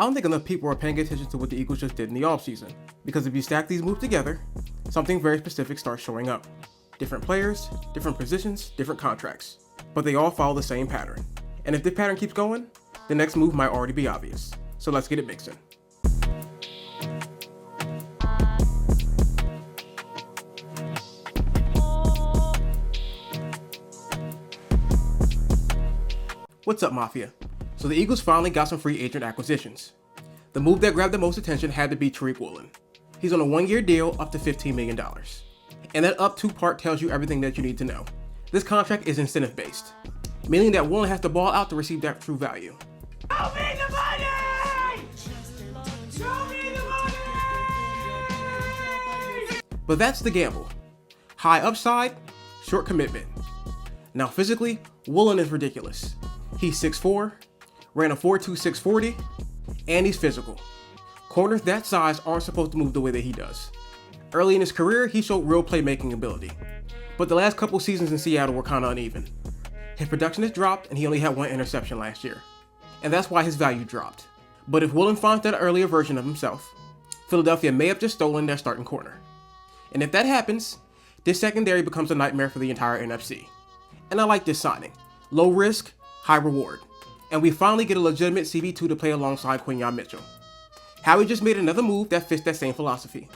I don't think enough people are paying attention to what the Eagles just did in the offseason, because if you stack these moves together, something very specific starts showing up. Different players, different positions, different contracts, but they all follow the same pattern. And if this pattern keeps going, the next move might already be obvious. So let's get it mixing. What's up, Mafia? So the Eagles finally got some free agent acquisitions. The move that grabbed the most attention had to be Tariq Woolen. He's on a one-year deal up to $15 million. And that up to part tells you everything that you need to know. This contract is incentive-based, meaning that Woolen has to ball out to receive that true value. Show me the money! Show me the money! But that's the gamble. High upside, short commitment. Now physically, Woolen is ridiculous. He's 6'4", ran a 4.2 640, and he's physical. Corners that size aren't supposed to move the way that he does. Early in his career, he showed real playmaking ability, but the last couple seasons in Seattle were kinda uneven. His production has dropped, and he only had one interception last year, and that's why his value dropped. But if Woolen finds that earlier version of himself, Philadelphia may have just stolen their starting corner. And if that happens, this secondary becomes a nightmare for the entire NFC. And I like this signing. Low risk, high reward. And we finally get a legitimate CB2 to play alongside Quinyon Mitchell. Howie just made another move that fits that same philosophy.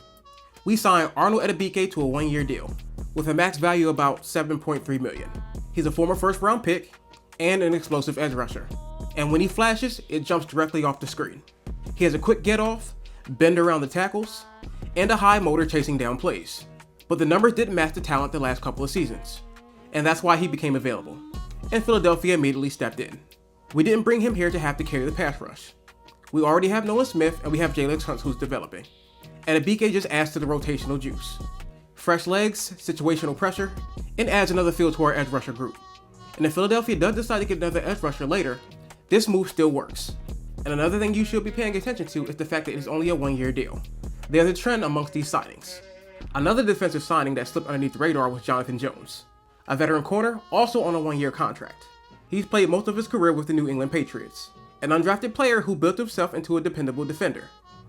We signed Arnold Ebiketie to a one-year deal, with a max value of about $7.3 million. He's a former first-round pick and an explosive edge rusher. And when he flashes, it jumps directly off the screen. He has a quick get-off, bend around the tackles, and a high motor chasing down plays. But the numbers didn't match the talent the last couple of seasons. And that's why he became available. And Philadelphia immediately stepped in. We didn't bring him here to have to carry the pass rush. We already have Nolan Smith and we have Jalen Hurts who's developing. And Ebiketie just adds to the rotational juice. Fresh legs, situational pressure, and adds another feel to our edge rusher group. And if Philadelphia does decide to get another edge rusher later, this move still works. And another thing you should be paying attention to is the fact that it's only a one-year deal. There's a trend amongst these signings. Another defensive signing that slipped underneath the radar was Jonathan Jones, a veteran corner also on a one-year contract. He's played most of his career with the New England Patriots, an undrafted player who built himself into a dependable defender.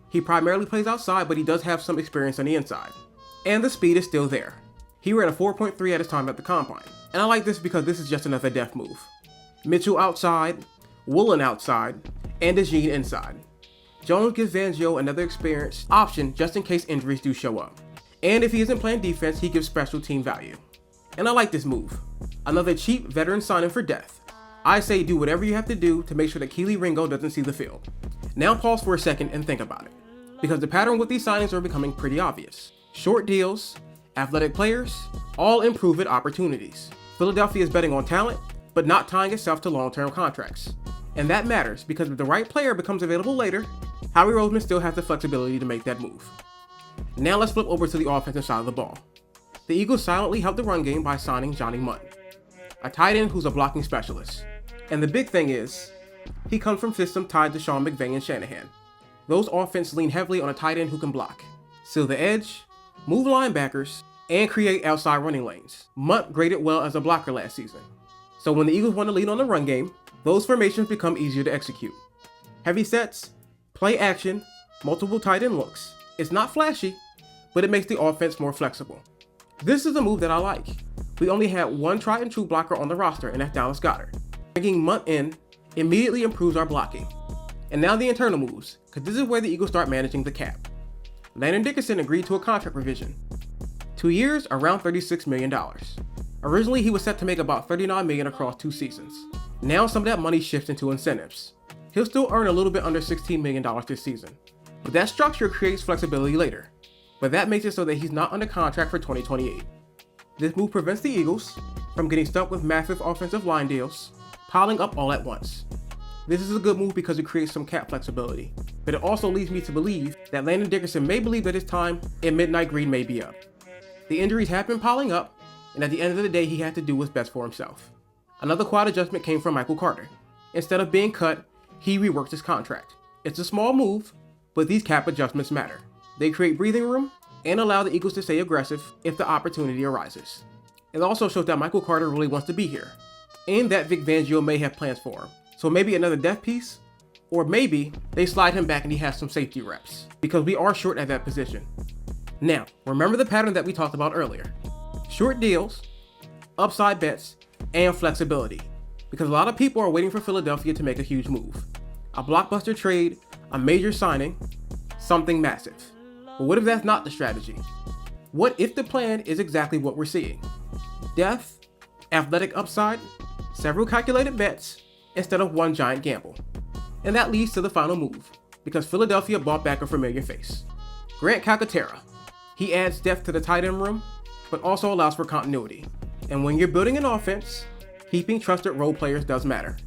He primarily plays outside, but he does have some experience on the inside. And the speed is still there. He ran a 4.3 at his time at the combine. And I like this because this is just another depth move. Mitchell outside, Woolen outside, and Dejean inside. Jones gives Fangio another experienced option just in case injuries do show up. And if he isn't playing defense, he gives special team value. And I like this move. Another cheap veteran signing for depth. I say do whatever you have to do to make sure that Kelee Ringo doesn't see the field. Now pause for a second and think about it, because the pattern with these signings are becoming pretty obvious. Short deals, athletic players, all improve-it opportunities. Philadelphia is betting on talent, but not tying itself to long-term contracts. And that matters because if the right player becomes available later, Howie Roseman still has the flexibility to make that move. Now let's flip over to the offensive side of the ball. The Eagles silently helped the run game by signing Johnny Mundt, a tight end who's a blocking specialist. And the big thing is, he comes from systems tied to Sean McVay and Shanahan. Those offenses lean heavily on a tight end who can block, seal the edge, move linebackers, and create outside running lanes. Mundt graded well as a blocker last season. So when the Eagles want to lean on the run game, those formations become easier to execute. Heavy sets, play action, multiple tight end looks. It's not flashy, but it makes the offense more flexible. This is a move that I like. We only had one tried and true blocker on the roster, and that's Dallas Goedert. Bringing Mundt in immediately improves our blocking. And now the internal moves, because this is where the Eagles start managing the cap. Landon Dickerson agreed to a contract revision. 2 years, around $36 million. Originally, he was set to make about $39 million across 2 seasons. Now some of that money shifts into incentives. He'll still earn a little bit under $16 million this season. But that structure creates flexibility later. But that makes it so that he's not under contract for 2028. This move prevents the Eagles from getting stuck with massive offensive line deals, piling up all at once. This is a good move because it creates some cap flexibility, but it also leads me to believe that Landon Dickerson may believe that his time in Midnight Green may be up. The injuries have been piling up, and at the end of the day, he had to do what's best for himself. Another quad adjustment came from Michael Carter. Instead of being cut, he reworked his contract. It's a small move, but these cap adjustments matter. They create breathing room and allow the Eagles to stay aggressive if the opportunity arises. It also shows that Michael Carter really wants to be here, and that Vic Fangio may have plans for him. So maybe another depth piece, Or maybe they slide him back and he has some safety reps, because we are short at that position. Now, remember the pattern that we talked about earlier. Short deals, upside bets, and flexibility. Because a lot of people are waiting for Philadelphia to make a huge move. A blockbuster trade, a major signing, something massive. But what if that's not the strategy? What if the plan is exactly what we're seeing? Depth, athletic upside, several calculated bets, instead of one giant gamble. And that leads to the final move, because Philadelphia bought back a familiar face. Grant Calcaterra. He adds depth to the tight end room, but also allows for continuity. And when you're building an offense, keeping trusted role players does matter.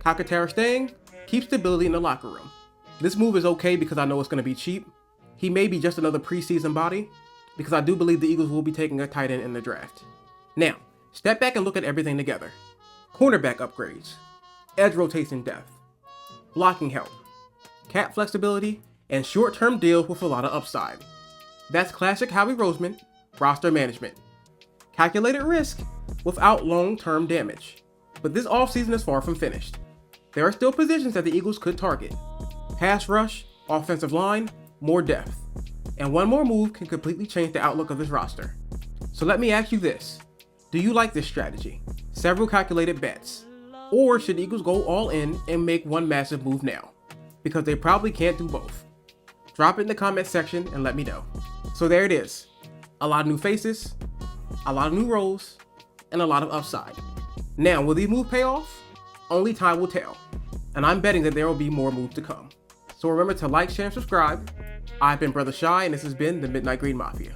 Calcaterra staying keeps stability in the locker room. This move is okay because I know it's going to be cheap. He may be just another preseason body, because I do believe the Eagles will be taking a tight end in the draft. Now, step back and look at everything together. Cornerback upgrades, edge rotation depth, blocking help, cap flexibility, and short-term deals with a lot of upside. That's classic Howie Roseman roster management. Calculated risk without long-term damage. But this offseason is far from finished. There are still positions that the Eagles could target. Pass rush, offensive line, more depth. And one more move can completely change the outlook of this roster. So let me ask you this. Do you like this strategy? Several calculated bets. Or should the Eagles go all in and make one massive move now? Because they probably can't do both. Drop it in the comment section and let me know. So there it is. A lot of new faces, a lot of new roles, and a lot of upside. Now, will these moves pay off? Only time will tell. And I'm betting that there will be more moves to come. So remember to like, share, and subscribe. I've been Brother Shy, and this has been the Midnight Green Mafia.